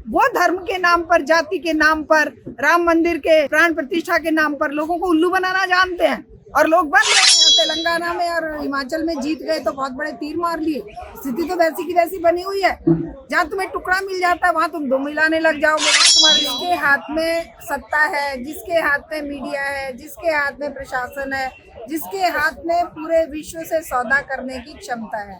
वो धर्म के नाम पर, जाति के नाम पर, राम मंदिर के प्राण प्रतिष्ठा के नाम पर लोगों को उल्लू बनाना जानते हैं और लोग बन रहे हैं। तेलंगाना में और हिमाचल में जीत गए तो बहुत बड़े तीर मार लिए। स्थिति तो वैसी की वैसी बनी हुई है। जहाँ तुम्हें टुकड़ा मिल जाता है वहाँ तुम दो मिलाने लग जाओगे। वहाँ तुम्हारे जिसके हाथ में सत्ता है, जिसके हाथ में मीडिया है, जिसके हाथ में प्रशासन है, जिसके हाथ में पूरे विश्व से सौदा करने की क्षमता है,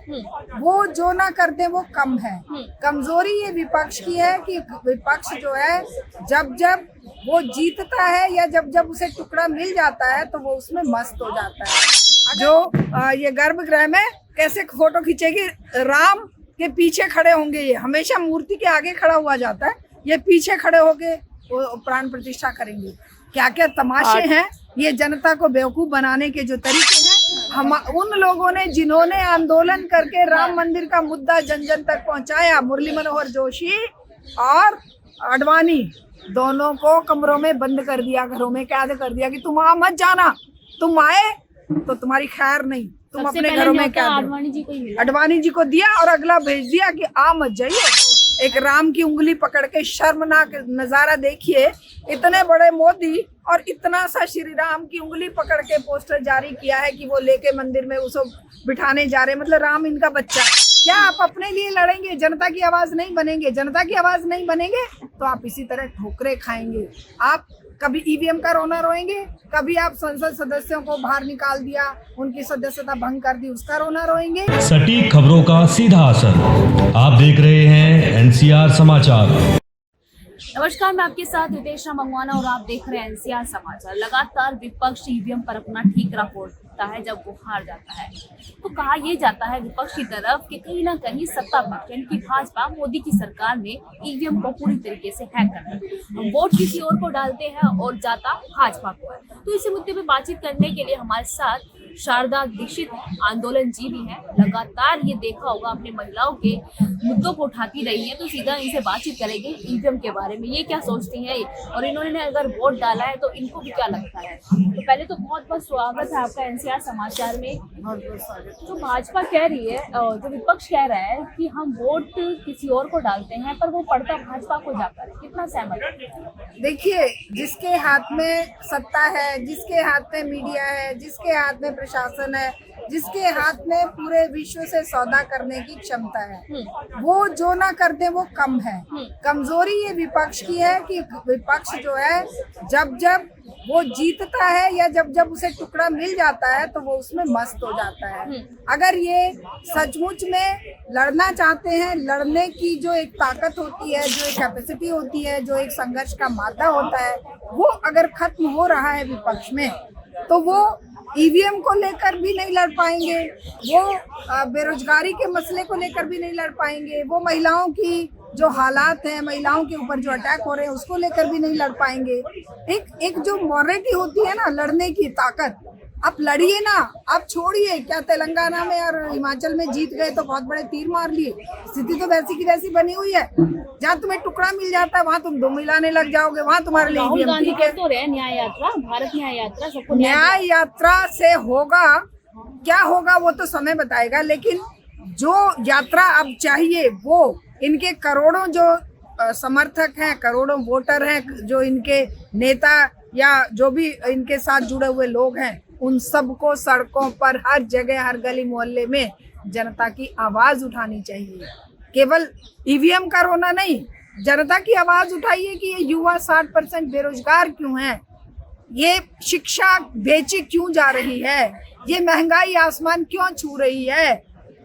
वो जो ना करते वो कम है। कमजोरी ये विपक्ष की है कि विपक्ष जो है जब जब वो जीतता है या जब जब उसे टुकड़ा मिल जाता है तो वो उसमें मस्त हो जाता है। जो ये गर्भगृह में कैसे फोटो खींचेगी, राम के पीछे खड़े होंगे, ये हमेशा मूर्ति के आगे खड़ा हुआ जाता है, ये पीछे खड़े होके प्राण प्रतिष्ठा करेंगे। क्या क्या तमाशे हैं, ये जनता को बेवकूफ बनाने के जो तरीके हैं। हम उन लोगों ने जिन्होंने आंदोलन करके राम मंदिर का मुद्दा जन जन तक पहुंचाया, मुरली मनोहर जोशी और आडवाणी, दोनों को कमरों में बंद कर दिया, घरों में कैद कर दिया कि तुम वहां मत जाना, तुम आए तो तुम्हारी खैर नहीं, तुम अपने घरों में कैद। आडवाणी जी को दिया और अगला भेज दिया कि आ मत जाइए। एक राम की उंगली पकड़ के शर्मनाक नजारा देखिए, इतने बड़े मोदी और इतना सा श्री राम की उंगली पकड़ के पोस्टर जारी किया है कि वो लेके मंदिर में उसको बिठाने जा रहे, मतलब राम इनका बच्चा। क्या आप अपने लिए लड़ेंगे, जनता की आवाज नहीं बनेंगे? जनता की आवाज नहीं बनेंगे तो आप इसी तरह ठोकरे खाएंगे। आप कभी ईवीएम का रोना रोएंगे, कभी आप संसद सदस्यों को बाहर निकाल दिया, उनकी सदस्यता भंग कर दी, उसका रोना रोएंगे। सटीक खबरों का सीधा असर, आप देख रहे हैं एनसीआर समाचार। नमस्कार, मैं आपके साथ हितेशा मंगवाना और आप देख रहे हैं एनसीआर समाचार। लगातार विपक्ष ईवीएम पर अपना ठीकरा फोड़ता है जब वो हार जाता है, तो कहा यह जाता है विपक्ष की तरफ कि कहीं ना कहीं सत्ता पक्ष यानी कि भाजपा मोदी की सरकार ने ईवीएम को पूरी तरीके से हैक कर दिया। वोट किसी और को डालते हैं और जाता भाजपा को है। तो इसी मुद्दे पे बातचीत करने के लिए हमारे साथ शारदा दीक्षित आंदोलन जीवी है। लगातार ये देखा होगा अपने महिलाओं के मुद्दों को उठाती रही है, तो सीधा इनसे बातचीत करेंगे ईवीएम के बारे में, ये क्या सोचती हैं और इन्होंने अगर वोट डाला है तो इनको भी क्या लगता है। तो पहले तो बहुत बहुत स्वागत है आपका एनसीआर समाचार में। जो भाजपा कह रही है, जो विपक्ष कह रहा है कि हम वोट किसी और को डालते हैं पर वो पड़ता भाजपा को जाकर है, कितना सहमत? देखिए, जिसके हाथ में सत्ता है, जिसके हाथ में मीडिया है, जिसके हाथ में प्रशासन है, जिसके हाथ में पूरे विश्व से सौदा करने की क्षमता है, वो जो ना करते वो कम है। कमजोरी ये विपक्ष की है कि विपक्ष जो है जब जब वो जीतता है या जब जब उसे टुकड़ा मिल जाता है तो वो उसमें मस्त हो जाता है। अगर ये सचमुच में लड़ना चाहते हैं, लड़ने की जो एक ताकत होती है, जो एक कैपेसिटी होती है, जो एक संघर्ष का मादा होता है, वो अगर खत्म हो रहा है विपक्ष में, तो वो ईवीएम को लेकर भी नहीं लड़ पाएंगे, वो बेरोजगारी के मसले को लेकर भी नहीं लड़ पाएंगे, वो महिलाओं की जो हालात हैं, महिलाओं के ऊपर जो अटैक हो रहे हैं उसको लेकर भी नहीं लड़ पाएंगे। एक जो मॉरलिटी होती है ना, लड़ने की ताकत, आप लड़िए ना, आप छोड़िए। क्या तेलंगाना में और हिमाचल में जीत गए तो बहुत बड़े तीर मार लिए? स्थिति तो वैसी की वैसी बनी हुई है। जहाँ तुम्हें टुकड़ा मिल जाता है वहाँ तुम दो मिलाने लग जाओगे, वहाँ तुम्हारे लिए राहुल गांधी तो रहे न्याय यात्रा, भारत न्याय यात्रा, सबको न्याय यात्रा से होगा, क्या होगा वो तो समय बताएगा। लेकिन जो यात्रा अब चाहिए वो इनके करोड़ों जो समर्थक हैं, करोड़ों वोटर हैं, जो इनके नेता या जो भी इनके साथ जुड़े हुए लोग हैं, उन सबको सड़कों पर हर जगह, हर गली मोहल्ले में जनता की आवाज उठानी चाहिए। केवल ईवीएम का रोना नहीं, जनता की आवाज उठाइए कि ये युवा 60% बेरोजगार क्यों हैं, ये शिक्षा बेची क्यों जा रही है, ये महंगाई आसमान क्यों छू रही है।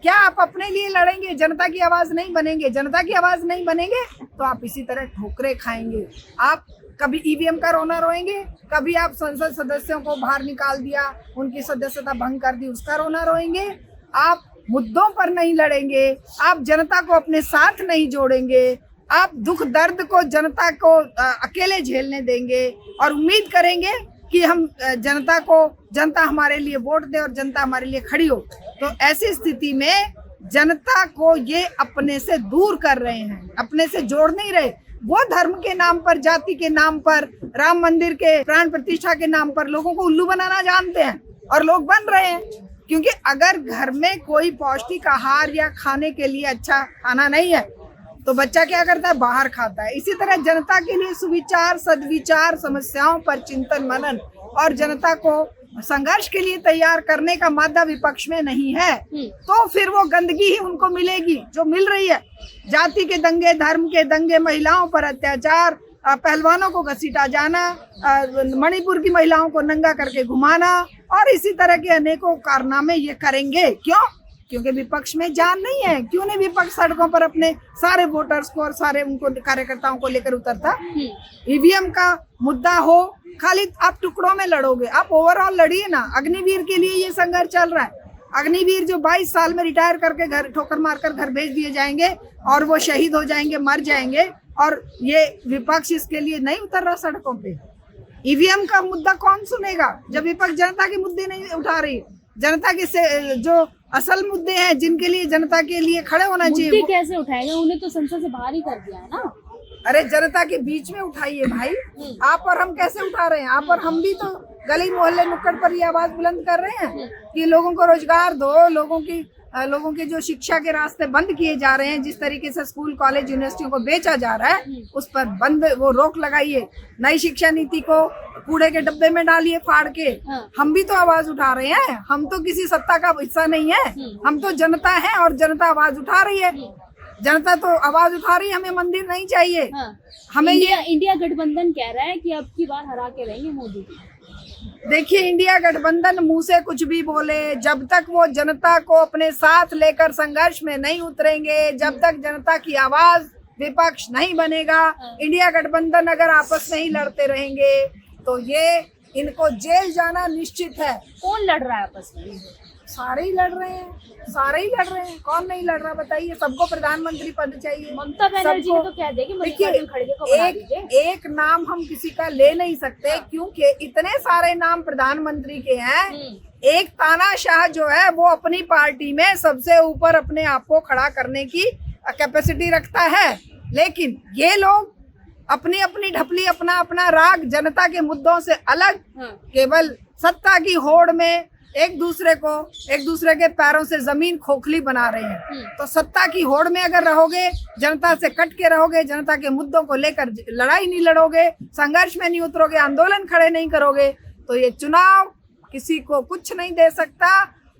क्या आप अपने लिए लड़ेंगे, जनता की आवाज नहीं बनेंगे? जनता की आवाज नहीं बनेंगे तो आप इसी तरह ठोकरे खाएंगे। आप कभी ईवीएम का रोना रोएंगे, कभी आप संसद सदस्यों को बाहर निकाल दिया, उनकी सदस्यता भंग कर दी, उसका रोना रोएंगे। आप मुद्दों पर नहीं लड़ेंगे, आप जनता को अपने साथ नहीं जोड़ेंगे, आप दुख दर्द को जनता को अकेले झेलने देंगे और उम्मीद करेंगे कि हम जनता हमारे लिए वोट दे और जनता हमारे लिए खड़ी हो। तो ऐसी स्थिति में जनता को ये अपने से दूर कर रहे हैं, अपने से जोड़ नहीं रहे। वो धर्म के नाम पर, जाति के नाम पर, राम मंदिर के प्राण प्रतिष्ठा के नाम पर लोगों को उल्लू बनाना जानते हैं और लोग बन रहे हैं। क्योंकि अगर घर में कोई पौष्टिक आहार या खाने के लिए अच्छा खाना नहीं है तो बच्चा क्या करता है, बाहर खाता है। इसी तरह जनता के लिए सुविचार, सद्विचार, समस्याओं पर चिंतन मनन और जनता को संघर्ष के लिए तैयार करने का मादा विपक्ष में नहीं है, तो फिर वो गंदगी ही उनको मिलेगी जो मिल रही है। जाति के दंगे, धर्म के दंगे, महिलाओं पर अत्याचार, पहलवानों को घसीटा जाना, मणिपुर की महिलाओं को नंगा करके घुमाना और इसी तरह के अनेकों कारनामे ये करेंगे। क्यों? क्योंकि विपक्ष में जान नहीं है। क्यों नहीं विपक्ष सड़कों पर अपने सारे वोटर्स को और सारे उनको कार्यकर्ताओं को लेकर उतरता? ईवीएम का मुद्दा हो, खाली आप टुकड़ों में लड़ोगे, आप ओवरऑल लड़िए ना। अग्निवीर के लिए ये संघर्ष चल रहा है। अग्निवीर जो 22 साल में रिटायर करके घर ठोकर मारकर घर भेज दिए जाएंगे और वो शहीद हो जाएंगे, मर जाएंगे, और ये विपक्ष इसके लिए नहीं उतर रहा सड़कों पे। ईवीएम का मुद्दा कौन सुनेगा जब विपक्ष जनता के मुद्दे नहीं उठा रही? जनता के से जो असल मुद्दे हैं जिनके लिए जनता के लिए खड़े होना चाहिए, मुद्दे कैसे उठाएगा? उन्हें तो संसद से बाहर ही कर दिया है ना। अरे जनता के बीच में उठाइए भाई। आप और हम कैसे उठा रहे हैं? आप और हम भी तो गली मोहल्ले नुक्कड़ पर ये आवाज बुलंद कर रहे हैं कि लोगों को रोजगार दो, लोगों के जो शिक्षा के रास्ते बंद किए जा रहे हैं, जिस तरीके से स्कूल, कॉलेज, यूनिवर्सिटियों को बेचा जा रहा है, उस पर वो रोक लगाइए। नई शिक्षा नीति को कूड़े के डब्बे में डालिए फाड़ के। हम भी तो आवाज उठा रहे हैं। हम तो किसी सत्ता का हिस्सा नहीं है, हम तो जनता है और जनता आवाज उठा रही है। जनता तो आवाज उठा रही है, हमें मंदिर नहीं चाहिए। हमें इंडिया गठबंधन कह रहा है कि अब की बार हरा के रहेंगे मोदी। देखिए, इंडिया गठबंधन मुंह से कुछ भी बोले, जब तक वो जनता को अपने साथ लेकर संघर्ष में नहीं उतरेंगे, जब तक जनता की आवाज विपक्ष नहीं बनेगा, इंडिया गठबंधन अगर आपस में ही लड़ते रहेंगे तो ये इनको जेल जाना निश्चित है। कौन लड़ रहा है आपस में? सारे ही लड़ रहे हैं, सारे ही लड़ रहे हैं। कौन नहीं लड़ रहा बताइए? सबको प्रधानमंत्री पद चाहिए। ममता बनर्जी ने तो कह दिया कि मल्लिकार्जुन खड़गे को बना दीजिए। एक नाम हम किसी का ले नहीं सकते क्योंकि इतने सारे नाम प्रधानमंत्री के हैं। एक तानाशाह जो है वो अपनी पार्टी में सबसे ऊपर अपने आप को खड़ा करने की कैपेसिटी रखता है, लेकिन ये लोग अपनी अपनी ढपली, अपना अपना राग, जनता के मुद्दों से अलग केवल सत्ता की होड़ में एक दूसरे के पैरों से जमीन खोखली बना रहे हैं। तो सत्ता की होड़ में अगर रहोगे, जनता से कट के रहोगे, जनता के मुद्दों को लेकर लड़ाई नहीं लड़ोगे, संघर्ष में नहीं उतरोगे, आंदोलन खड़े नहीं करोगे, तो ये चुनाव किसी को कुछ नहीं दे सकता।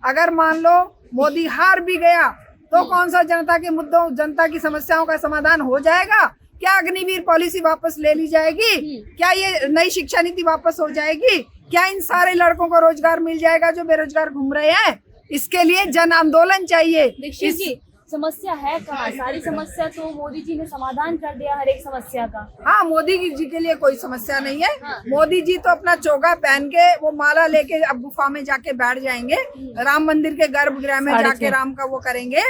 अगर मान लो मोदी हार भी गया तो कौन सा जनता के मुद्दों, जनता की समस्याओं का समाधान हो जाएगा? क्या अग्निवीर पॉलिसी वापस ले ली जाएगी? क्या ये नई शिक्षा नीति वापस हो जाएगी? क्या इन सारे लड़कों को रोजगार मिल जाएगा जो बेरोजगार घूम रहे हैं? इसके लिए जन आंदोलन चाहिए। दीक्षित जी, समस्या है कहाँ? सारी समस्या तो मोदी जी ने समाधान कर दिया हर एक समस्या का। हाँ, मोदी जी के लिए कोई समस्या नहीं है। मोदी जी तो अपना चोगा पहन के वो माला लेके अब गुफा में जाके बैठ जाएंगे, राम मंदिर के गर्भगृह में जाके राम का वो करेंगे।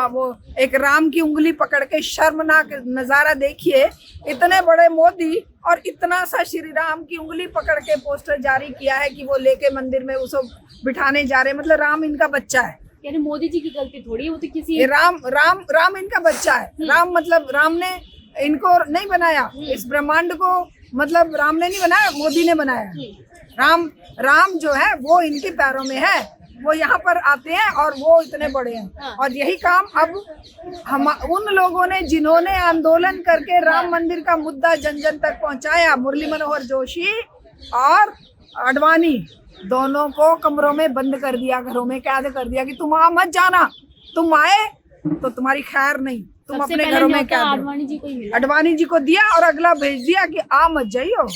वो एक राम की उंगली पकड़ के, शर्मनाक नजारा देखिए, इतने बड़े मोदी और इतना सा श्री राम की उंगली पकड़ के पोस्टर जारी किया है कि वो लेके मंदिर में उसको बिठाने जा रहे हैं। मतलब राम इनका बच्चा है। यानी मोदी जी की गलती थोड़ी है, वो तो किसी राम इनका बच्चा है। राम मतलब राम ने इनको नहीं बनाया, इस ब्रह्मांड को मतलब राम ने नहीं बनाया, मोदी ने बनाया। राम जो है वो इनके पैरों में है, वो यहाँ पर आते हैं और वो इतने बड़े हैं। और यही काम अब हम उन लोगों ने जिन्होंने आंदोलन करके राम मंदिर का मुद्दा जन जन तक पहुंचाया, मुरली मनोहर जोशी और आडवाणी, दोनों को कमरों में बंद कर दिया, घरों में कैद कर दिया कि तुम वहां मत जाना, तुम आए तो तुम्हारी खैर नहीं, तुम अपने घरों में कैद। आडवाणी जी को दिया और अगला भेज दिया कि आ मत जाइयो।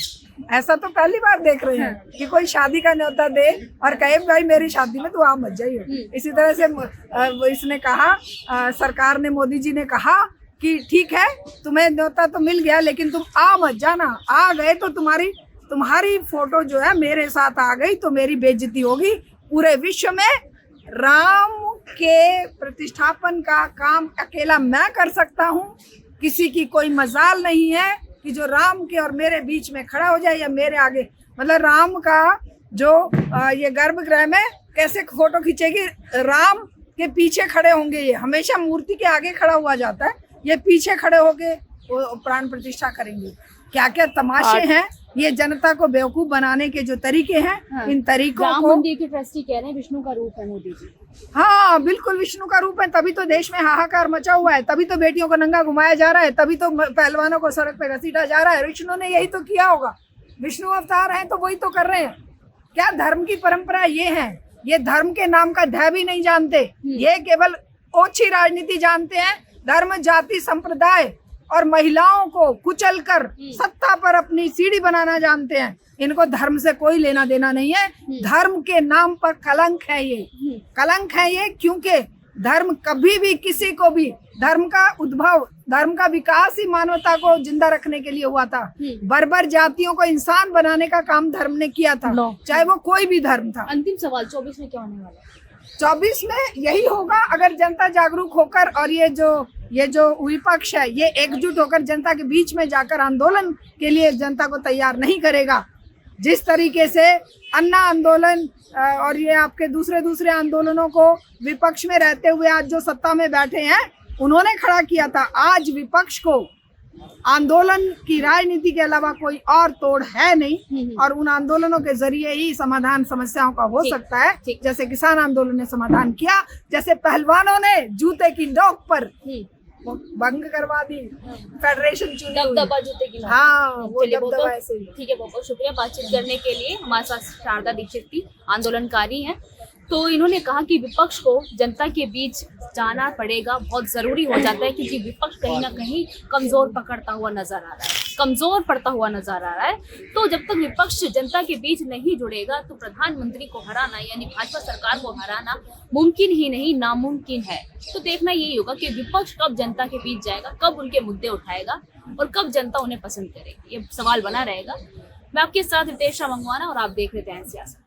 ऐसा तो पहली बार देख रहे हैं कि कोई शादी का न्योता दे और कहे भाई मेरी शादी में तू आ मत जाइयो। इसी तरह से इसने कहा, सरकार ने, मोदी जी ने कहा कि ठीक है तुम्हें न्योता तो मिल गया लेकिन तुम आ मत जाना, आ गए तो तुम्हारी फोटो जो है मेरे साथ आ गई तो मेरी बेइज्जती होगी। पूरे विश्व में राम के प्रतिष्ठापन का काम अकेला मैं कर सकता हूँ, किसी की कोई मजाल नहीं है कि जो राम के और मेरे बीच में खड़ा हो जाए या मेरे आगे। मतलब राम का जो ये गर्भगृह में कैसे फोटो खींचेगी, राम के पीछे खड़े होंगे, ये हमेशा मूर्ति के आगे खड़ा हुआ जाता है, ये पीछे खड़े होके वो प्राण प्रतिष्ठा करेंगे। क्या क्या तमाशे हैं, ये जनता को बेवकूफ बनाने के जो तरीके हैं, हाँ। इन तरीकों राम को। मंदिर के ट्रस्टी कह रहे हैं विष्णु का रूप है मोदी जी। हाँ बिल्कुल विष्णु का रूप है, तभी तो देश में हाहाकार मचा हुआ है, तभी तो बेटियों को नंगा घुमाया जा रहा है, तभी तो पहलवानों को सड़क पे घसीटा जा रहा है। विष्णु ने यही तो किया होगा, विष्णु अवतार हैं तो वही तो कर रहे हैं। क्या धर्म की परंपरा ये है, ये धर्म के नाम का ध भी नहीं जानते, ये केवल ओछी राजनीति जानते हैं। धर्म, जाति, संप्रदाय और महिलाओं को कुचलकर सत्ता पर अपनी सीढ़ी बनाना जानते हैं। इनको धर्म से कोई लेना देना नहीं है। धर्म के नाम पर कलंक है ये, कलंक है ये, क्योंकि धर्म कभी भी किसी को भी, धर्म का उद्भव, धर्म का विकास ही मानवता को जिंदा रखने के लिए हुआ था। बर्बर जातियों को इंसान बनाने का काम धर्म ने किया था, चाहे वो कोई भी धर्म था। अंतिम सवाल, 24 में क्या होने वाला है? 24 में यही होगा, अगर जनता जागरूक होकर और ये जो विपक्ष है ये एकजुट होकर जनता के बीच में जाकर आंदोलन के लिए जनता को तैयार नहीं करेगा। जिस तरीके से अन्ना आंदोलन और ये आपके दूसरे आंदोलनों को विपक्ष में रहते हुए आज जो सत्ता में बैठे हैं उन्होंने खड़ा किया था, आज विपक्ष को आंदोलन की राजनीति के अलावा कोई और तोड़ है नहीं, और उन आंदोलनों के जरिए ही समाधान समस्याओं का हो सकता है। जैसे किसान आंदोलन ने समाधान किया, जैसे पहलवानों ने जूते की नोक पर भंग करवा दी, फेडरेशन चुनी, दबदबा जूते की नोक। हाँ वो चलिए, दबदबा ऐसे ही। ठीक है, बहुत बहुत शुक्रिया बातचीत करने के लिए। हमारे साथ शारदा दीक्षित थी, आंदोलनकारी हैं। तो इन्होंने कहा कि विपक्ष को जनता के बीच जाना पड़ेगा, बहुत जरूरी हो जाता है, क्योंकि विपक्ष कहीं ना कहीं कमजोर पकड़ता हुआ नजर आ रहा है, कमजोर पड़ता हुआ नजर आ रहा है। तो जब तक विपक्ष जनता के बीच नहीं जुड़ेगा तो प्रधानमंत्री को हराना, यानी भाजपा सरकार को हराना मुमकिन ही नहीं, नामुमकिन है। तो देखना यही होगा कि विपक्ष कब जनता के बीच जाएगा, कब उनके मुद्दे उठाएगा और कब जनता उन्हें पसंद करेगी, ये सवाल बना रहेगा। मैं आपके साथ रितेश मंगवाना और आप देख रहे थे एनसीआर।